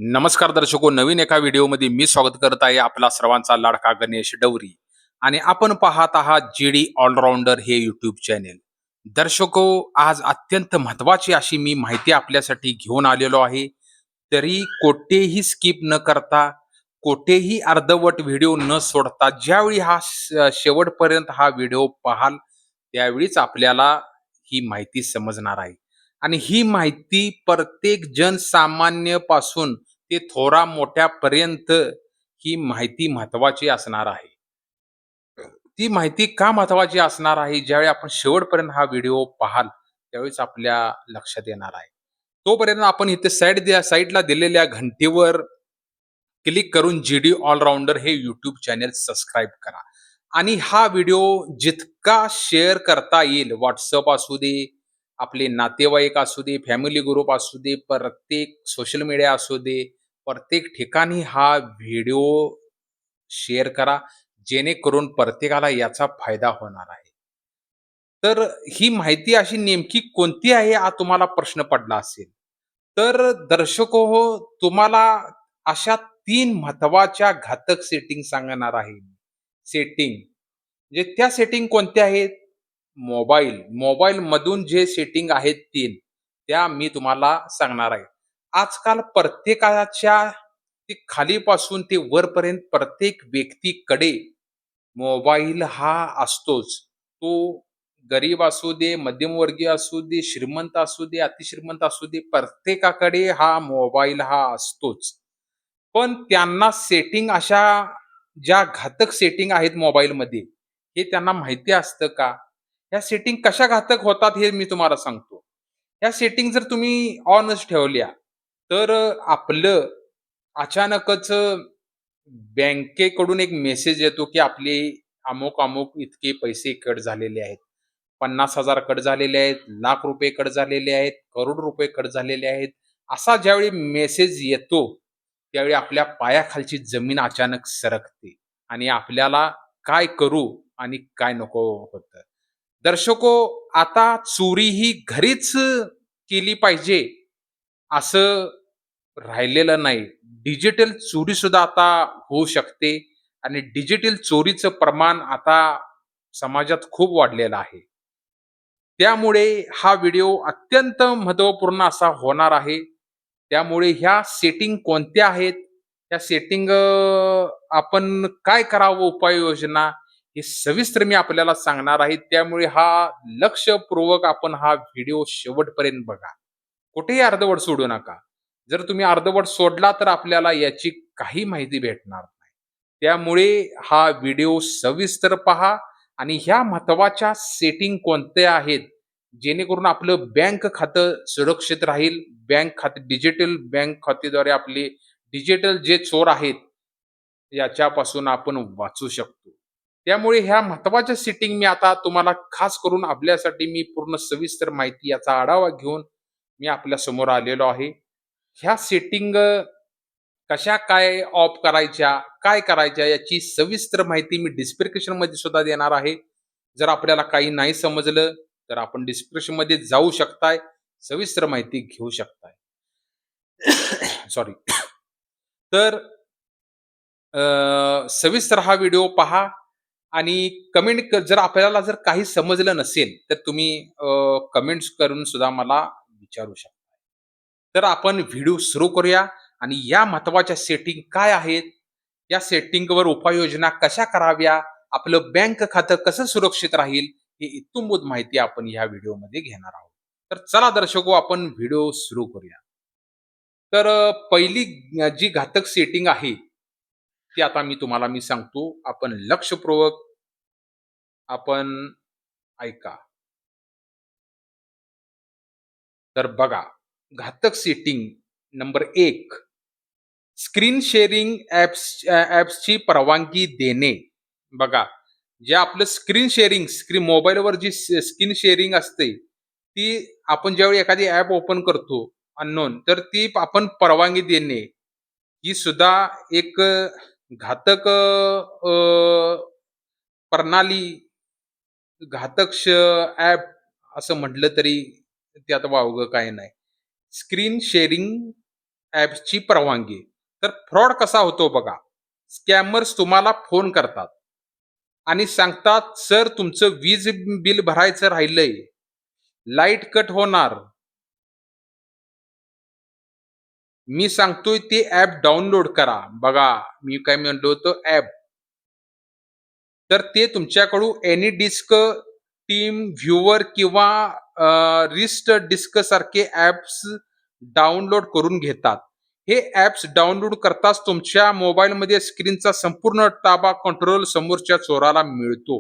नमस्कार दर्शको, नवीन एका व्हिडिओमध्ये मी स्वागत करत आहे आपला सर्वांचा लाडका गणेश डवरी. आणि आपण पाहत आहात जी ऑलराऊंडर हे यूट्यूब चॅनेल. दर्शको, आज अत्यंत महत्वाची अशी मी माहिती आपल्यासाठी घेऊन आलेलो आहे. तरी कोठेही स्किप न करता, कोठेही अर्धवट व्हिडिओ न सोडता ज्यावेळी शेवटपर्यंत हा व्हिडिओ पाहाल त्यावेळीच आपल्याला ही माहिती समजणार आहे. आणि ही माहिती प्रत्येक जनसामान्य पासून ते थोरा मोठ्यापर्यंत ही माहिती महत्वाची असणार आहे. ती माहिती का महत्वाची असणार आहे, ज्यावेळी आपण शेवटपर्यंत हा व्हिडिओ पाहाल त्यावेळेस आपल्या लक्षात येणार आहे. तोपर्यंत आपण इथे साईडला दिलेल्या घंटीवर क्लिक करून जी ऑलराऊंडर हे यूट्यूब चॅनेल सबस्क्राईब करा. आणि हा व्हिडिओ जितका शेअर करता येईल, व्हॉट्सअप असू दे, आपले नातेवाईक असू दे, फॅमिली ग्रुप असू दे, प्रत्येक सोशल मीडिया असू दे, प्रत्येक ठिकाणी हा व्हिडिओ शेअर करा, जेणेकरून प्रत्येकाला याचा फायदा होणार आहे. तर ही माहिती अशी नेमकी कोणती आहे हा तुम्हाला प्रश्न पडला असेल. तर दर्शको हो, तुम्हाला अशा 3 महत्त्वाच्या घातक सेटिंग सांगणार आहे. सेटिंग म्हणजे त्या सेटिंग कोणत्या आहेत? मोबाईलमधून जे सेटिंग आहेत 3 त्या मी तुम्हाला सांगणार आहे. आजकाल प्रत्येकाच्या ते खालीपासून ते वरपर्यंत प्रत्येक व्यक्तीकडे मोबाईल हा असतोच. तो गरीब असू दे, मध्यमवर्गीय असू दे, श्रीमंत असू दे, अतिश्रीमंत असू दे, प्रत्येकाकडे हा मोबाईल हा असतोच. पण त्यांना सेटिंग अशा ज्या घातक सेटिंग आहेत मोबाईलमध्ये, हे त्यांना माहिती असतं का? ह्या सेटिंग कशा घातक होतात हे मी तुम्हाला सांगतो. ह्या सेटिंग जर तुम्ही ऑनच ठेवल्या, तर आपलं अचानकच बँकेकडून एक मेसेज येतो, की आपले अमुक-अमुक इतके पैसे कट झालेले आहेत. 50,000 कट झालेले आहेत, लाख रुपये कट झालेले आहेत, करोड रुपये कट झालेले आहेत. असा ज्यावेळी मेसेज येतो, त्यावेळी आपल्या पायाखालची जमीन अचानक सरकते आणि आपल्याला काय करू आणि काय नको होतं. दर्शको, आता चोरी ही घरीच केली पाहिजे असं राहिलेलं नाही. डिजिटल चोरीसुद्धा आता होऊ शकते आणि डिजिटल चोरीचं प्रमाण आता समाजात खूप वाढलेलं आहे. त्यामुळे हा व्हिडिओ अत्यंत महत्त्वपूर्ण असा होणार आहे. त्यामुळे ह्या सेटिंग कोणत्या आहेत? त्या सेटिंग आपण काय करावं उपाययोजना? हे सविस्तर मी आपल्याला सांगणार आहे. त्यामुळे हा लक्षपूर्वक आपण हा व्हिडिओ शेवटपर्यंत बघा. कुठेही अर्धवट सोडू नका. जर तुम्ही अर्धवट सोडला तर आपल्याला याची काही माहिती भेटणार नाही. त्यामुळे हा व्हिडिओ सविस्तर पहा आणि ह्या महत्त्वाच्या सेटिंग कोणत्या आहेत, जेणेकरून आपलं बँक खातं सुरक्षित राहील. बँक खाते डिजिटल बँक खातेद्वारे आपले डिजिटल जे चोर आहेत, याच्यापासून आपण वाचू शकतो. त्यामुळे ह्या महत्त्वाच्या सेटिंग मी आता तुम्हाला खास करून आपल्यासाठी मी पूर्ण सविस्तर माहिती याचा आढावा घेऊन मी आपल्या समोर आलेलो आहे. ह्या सेटिंग कशा काय ऑफ करायच्या, काय करायच्या याची सविस्तर माहिती मी डिस्क्रिप्शनमध्ये सुद्धा देणार आहे. जर आपल्याला काही नाही समजलं, तर आपण डिस्क्रिप्शनमध्ये जाऊ शकताय. सविस्तर माहिती घेऊ शकताय. सॉरी. तर सविस्तर हा व्हिडिओ पहा आणि जर आपल्याला जर काही समजलं नसेल, तर तुम्ही कमेंट्स करून सुद्धा मला विचारू शकता. तर आपण व्हिडिओ सुरू करूया आणि या महत्त्वाच्या सेटिंग काय आहेत? या सेटिंगवर उपाययोजना कशा कराव्या? आपलं बँक खातं कसं सुरक्षित राहील? ही इत्थंभूत माहिती आपण ह्या व्हिडिओमध्ये घेणार आहोत. तर चला दर्शको, आपण व्हिडिओ सुरू करूया. तर पहिली जी घातक सेटिंग आहे, ती आता मी तुम्हाला सांगतो. आपण लक्षपूर्वक आपण ऐका. तर बघा, घातक सेटिंग नंबर 1, स्क्रीन शेअरिंग ॲप्सची परवानगी देणे. बघा, जे आपलं स्क्रीन मोबाईलवर जी स्क्रीन शेअरिंग असते, ती आपण ज्यावेळी एखादी ॲप ओपन करतो अननोन, तर ती आपण परवानगी देणे, ही सुद्धा एक घातक प्रणाली, घातक ॲप असं म्हटलं तरी त्यात वावगं काही नाही. स्क्रीन शेअरिंग ॲप्सची परवानगी. तर फ्रॉड कसा होतो बघा. स्कॅमर्स तुम्हाला फोन करतात आणि सांगतात, "सर तुमचं वीज बिल भरायचं राहिलंय, लाईट कट होणार. मी सांगतोय ते ॲप डाउनलोड करा." बघा, मी काय म्हणलो होतो ॲप. तर ते तुमच्याकडून एनी डिस्क, टीम व्ह्यूवर किंवा रिस्ट डिस्क सारखे ॲप्स डाउनलोड करून घेतात. हे ॲप्स डाउनलोड करताच तुमच्या मोबाईलमध्ये स्क्रीनचा संपूर्ण ताबा, कंट्रोल समोरच्या चोराला मिळतो.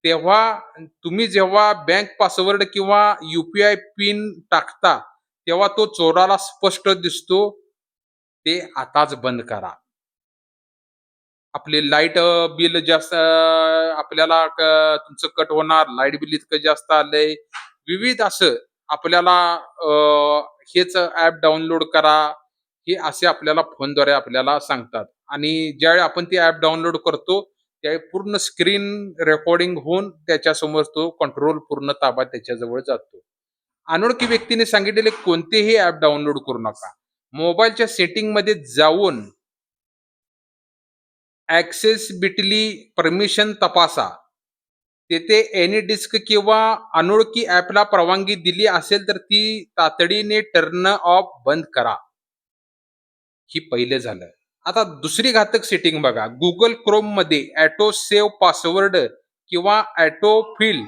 तेव्हा तुम्ही जेव्हा बँक पासवर्ड किंवा यू-पी-आय पिन टाकता, तेव्हा तो चोराला स्पष्ट दिसतो. ते आताच बंद करा. आपले लाईट बिल जास्त आपल्याला तुमचं कट होणार, लाईट बिल इतकं जास्त आलंय. विविध असं आपल्याला हेच ॲप डाउनलोड करा. हे असे आपल्याला फोनद्वारे आपल्याला सांगतात आणि ज्यावेळी आपण ते ॲप डाउनलोड करतो, त्यावेळी पूर्ण स्क्रीन रेकॉर्डिंग होऊन त्याच्यासमोर तो कंट्रोल पूर्ण ताबा त्याच्याजवळ जातो. अनोळखी व्यक्तीने सांगितलेले कोणतेही ॲप डाउनलोड करू नका. मोबाईलच्या सेटिंगमध्ये जाऊन ॲक्सेसिबिलिटी परमिशन तपासा. तेथे एनी डिस्क किंवा अनोळखी ॲपला परवानगी दिली असेल तर ती तातडीने टर्न ऑफ बंद करा. ही पहिलं झालं. आता दुसरी घातक सेटिंग बघा. Google Chromeमध्ये ऑटो सेव्ह पासवर्ड किंवा ऑटो फिल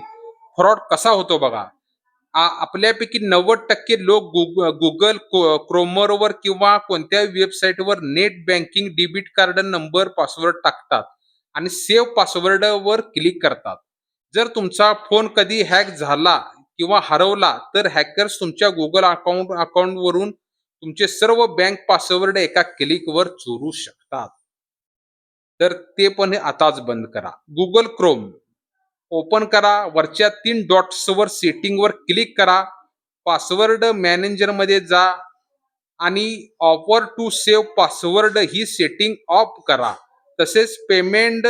फ्रॉड कसा होतो बघा. आपल्यापैकी 90% लोक Google Chromeवर किंवा कोणत्याही वेबसाईटवर net banking, debit card number, password टाकतात आणि सेव्ह पासवर्डवर क्लिक करतात. जर तुमचा फोन कधी हॅक झाला किंवा हरवला, तर हॅकर्स तुमच्या Google अकाउंटवरून तुमचे सर्व बँक पासवर्ड एका क्लिकवर चोरू शकतात. तर ते पण आताच बंद करा. Google Chrome ओपन करा. वरच्या 3 डॉट्सवर सेटिंगवर क्लिक करा. पासवर्ड मॅनेजरमध्ये जा आणि ऑफर टू सेव्ह पासवर्ड ही सेटिंग ऑफ करा. तसेच पेमेंट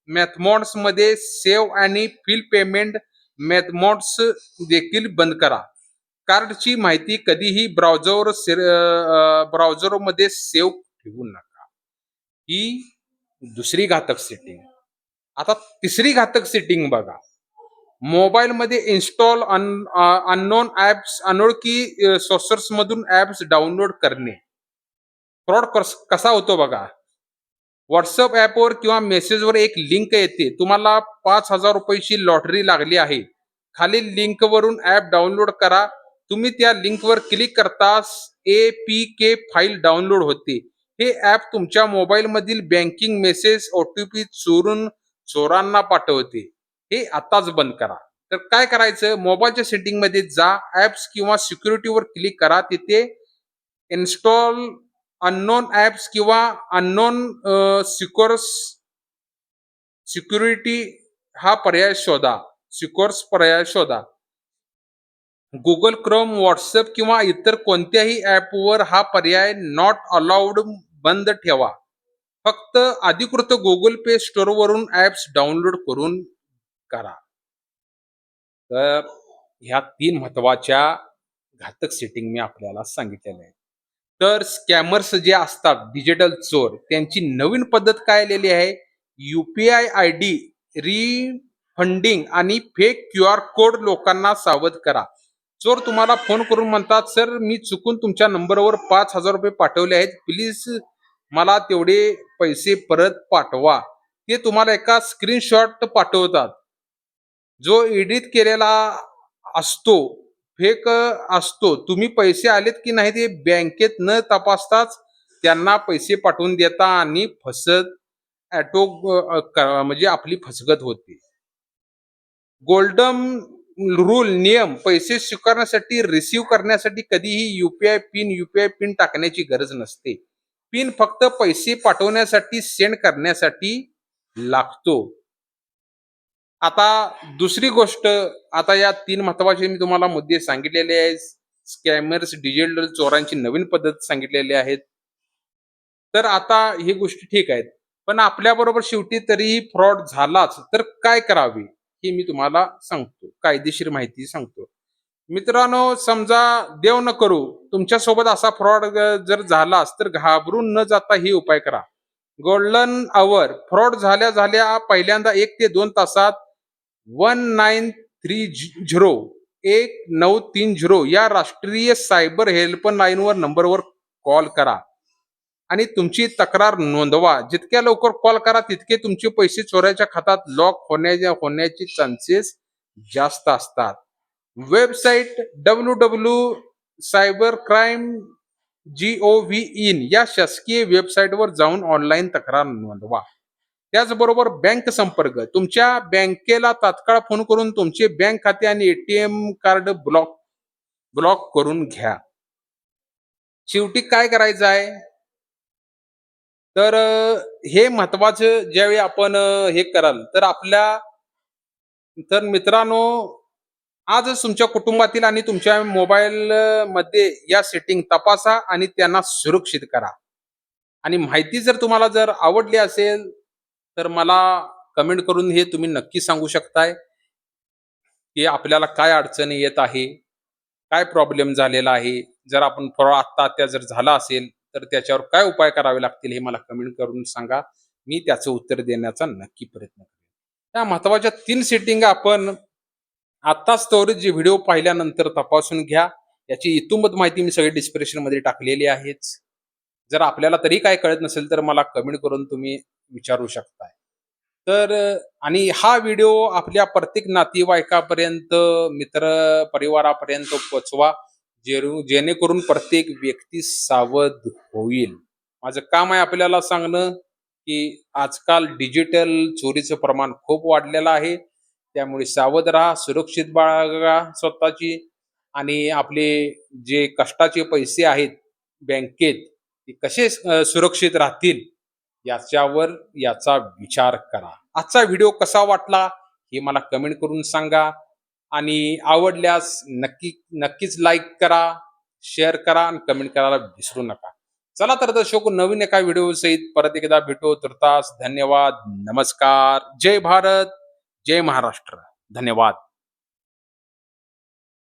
मेथड्समध्ये सेव्ह आणि फिल पेमेंट मेथड्स देखील बंद करा. कार्डची माहिती कधीही ब्राउझरमध्ये सेव्ह ठेवू नका. ही दुसरी घातक सेटिंग. आता तिसरी घातक सेटिंग बघा. मोबाईलमध्ये इन्स्टॉल अननोन ॲप्स, अनोळखी सोर्सेसमधून ॲप्स डाउनलोड करणे. फ्रॉड कसा होतो बघा. WhatsApp ॲपवर किंवा मेसेजवर एक लिंक येते. तुम्हाला ₹5,000 लॉटरी लागली आहे. खालील लिंकवरून ॲप डाउनलोड करा. तुम्ही त्या लिंकवर क्लिक करताच APK फाईल डाउनलोड होते. हे ॲप तुमच्या मोबाईलमधील बँकिंग मेसेज, OTP चोरून चोरांना पाठवते. हे आताच बंद करा. तर काय करायचं, मोबाईलच्या सेटिंगमध्ये जा, ॲप्स किंवा सिक्युरिटीवर क्लिक करा. तिथे इन्स्टॉल अननोन ॲप्स किंवा अननोन सिक्युरिटी हा पर्याय शोधा. सिक्युअर्स पर्याय शोधा. Google Chrome, WhatsApp किंवा इतर कोणत्याही ॲपवर हा पर्याय नॉट अलाउड बंद ठेवा. फक्त अधिकृत Google Play स्टोअरवरून ॲप्स डाउनलोड करून करा. तर ह्या 3 महत्त्वाच्या घातक सेटिंग मी आपल्याला सांगितलेल्या आहेत. तर स्कॅमर्स जे असतात, डिजिटल चोर, त्यांची नवीन पद्धत काय आलेली आहे, यू-पी-आय आयडी रिफंडिंग आणि फेक क्यूआर कोड लोकांना सावध करा. चोर तुम्हाला फोन करून म्हणतात, "सर मी चुकून तुमच्या नंबरवर ₹5,000 पाठवले आहेत. प्लीज मला तेवढे पैसे परत पाठवा." ते तुम्हाला एका स्क्रीनशॉट पाठवतात. जो एडिट केलेला असतो, फेक असतो. तुम्ही पैसे आलेत की नाही ते बँकेत न तपासताच त्यांना पैसे पाठवून देता आणि ऑटो म्हणजे आपली फसगत होते. गोल्डन रूल नियम, पैसे स्वीकारण्यासाठी, रिसीव्ह करण्यासाठी कधीही यू-पी-आय पिन टाकण्याची गरज नसते. पिन फक्त पैसे पाठवण्यासाठी, सेंड करण्यासाठी लागतो. आता दुसरी गोष्ट, आता या 3 महत्त्वाचे मी तुम्हाला मुद्दे सांगितलेले आहेत. स्कॅमर्स, डिजिटल चोरांची नवीन पद्धत सांगितलेली आहेत. तर आता ही गोष्टी ठीक आहेत. पण आपल्याबरोबर शेवटी तरीही फ्रॉड झालाच, तर काय करावे? हे मी तुम्हाला सांगतो. कायदेशीर माहिती सांगतो. मित्रांनो, समजा देव न करू तुमच्यासोबत असा फ्रॉड जर झालाच तर घाबरून न जाता ही उपाय करा. गोल्डन अवर फ्रॉड झाल्या झाल्या पहिल्यांदा 1 ते 2 तासात 1930 या राष्ट्रीय सायबर हेल्पलाईनवर नंबरवर कॉल करा आणि तुमची तक्रार नोंदवा. जितक्या लवकर कॉल करा तितके तुमचे पैसे चोराच्या खात्यात लॉक होण्याची चान्सेस जास्त असतात. वेबसाईट www.cybercrime.gov.in या शासकीय वेबसाईटवर जाऊन ऑनलाईन तक्रार नोंदवा. त्याचबरोबर बँक संपर्क तुमच्या बँकेला तात्काळ फोन करून तुमचे बँक खाते आणि एटीएम कार्ड ब्लॉक ब्लॉक करून घ्या. शेवटी काय करायचं आहे, तर हे महत्वाचं ज्यावेळी आपण हे कराल तर तर मित्रांनो, आजच तुमच्या कुटुंबातील आणि तुमच्या मोबाईल मध्ये या सेटिंग तपासा आणि त्यांना सुरक्षित करा. आणि माहिती जर तुम्हाला जर आवडली असेल तर मला कमेंट करून हे तुम्ही नक्की सांगू शकताय की आपल्याला काय अडचणी येत आहे, काय प्रॉब्लेम झालेला आहे. जर आपण थोडा आत्महत्या जर झाला असेल तर त्याच्यावर काय उपाय करावे लागतील हे मला कमेंट करून सांगा. मी त्याचं उत्तर देण्याचा नक्की प्रयत्न करेन. त्या महत्वाच्या 3 सेटिंग आपण आत्ताच त्वरित जे व्हिडिओ पाहिल्यानंतर तपासून घ्या. याची इत्तुंबत माहिती मी सगळी डिस्क्रिप्शनमध्ये टाकलेली आहेच. जर आपल्याला तरी काय कळत नसेल तर मला कमेंट करून तुम्ही विचारू शकताय. तर आणि हा व्हिडिओ आपल्या प्रत्येक नातेवाईकापर्यंत, मित्र परिवारापर्यंत पोहोचवा. जेणेकरून प्रत्येक व्यक्ती सावध होईल. माझं काम आहे आपल्याला सांगणं, की आजकाल डिजिटल चोरीचं प्रमाण खूप वाढलेलं आहे. त्यामुळे सावध राहा, सुरक्षित बाळगा स्वतःची आणि आपले जे कष्टाचे पैसे आहेत बँकेत, ते कसे सुरक्षित राहतील याच्यावर याचा विचार करा. आजचा व्हिडिओ कसा वाटला हे मला कमेंट करून सांगा आणि आवडल्यास नक्कीच लाईक करा, शेअर करा आणि कमेंट करायला विसरू नका. चला तर दर्शको, नवीन एका व्हिडिओ सहित परत एकदा भेटू. तुर्तास धन्यवाद. नमस्कार. जय भारत, जय महाराष्ट्र. धन्यवाद.